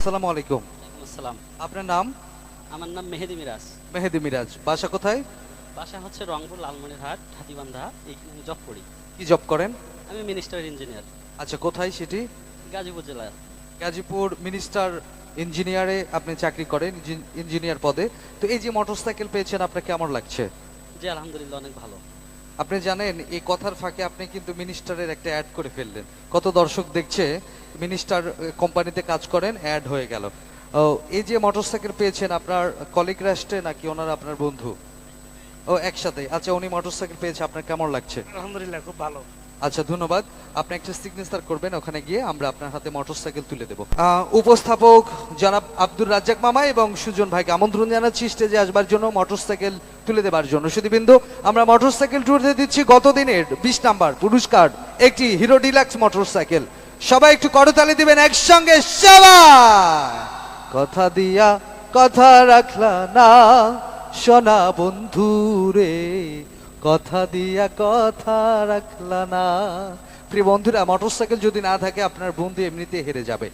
আসসালামু আলাইকুম। আসসালাম। আপনার নাম? আমার নাম মেহেদি মিরাজ। মেহেদি মিরাজ। বাসা কোথায়? বাসা হচ্ছে রংপুর লালমনিরহাট হাতিবান্ধা, এইখানে জব করি। কি জব করেন? আমি মিনিস্টার ইঞ্জিনিয়ার। আচ্ছা, কোথায় সেটি? গাজীপুর জেলার। গাজীপুর মিনিস্টার ইঞ্জিনিয়ারে আপনি চাকরি করেন, ইঞ্জিনিয়ার পদে। তো এই যে মোটরসাইকেল পেয়েছেন, আপনার কেমন লাগছে? জি আলহামদুলিল্লাহ, অনেক ভালো। আপনি জানেন এই কথার ফাঁকে আপনি কিন্তু মিনিস্টারের একটা অ্যাড করে ফেললেন। কত দর্শক দেখছে, মিনিস্টার কোম্পানিতে কাজ করেন, অ্যাড হয়ে গেল। ও, এই যে মোটরসাইকেল পেয়েছেন, আপনার কলিগরা আসছে নাকি ওনারা আপনার বন্ধু? ও, একসাথে। আচ্ছা, উনি মোটরসাইকেল পেয়েছে, আপনার কেমন লাগছে? আলহামদুলিল্লাহ, খুব ভালো। আচ্ছা, ধন্যবাদ। আপনি একটা সিগনেচার করবেন, ওখানে গিয়ে আমরা আপনার হাতে মোটরসাইকেল তুলে দেব। উপস্থাপক জনাব আব্দুর রাজ্জাক মামা এবং সুজন ভাইকে আমন্ত্রণ জানাচ্ছি স্টেজে আসবার জন্য, মোটরসাইকেল তুলে দেবার জন্য। শুধুবিন্দু, আমরা মোটরসাইকেল তুলে দিচ্ছি গত দিনের 20 নাম্বার পুরস্কার, একটি হিরো ডিলাক্স মোটরসাইকেল। সবাই একটু করতালি দিবেন একসঙ্গে, সবাই। কথা দিয়া কথা রাখলা না সোনা বন্ধু রে, কথা দিয়া কথা রাখলা না। প্রিয় বন্ধুরা, মোটরসাইকেল যদি না থাকে আপনার বন্ধু এমনিতে হেরে যাবে।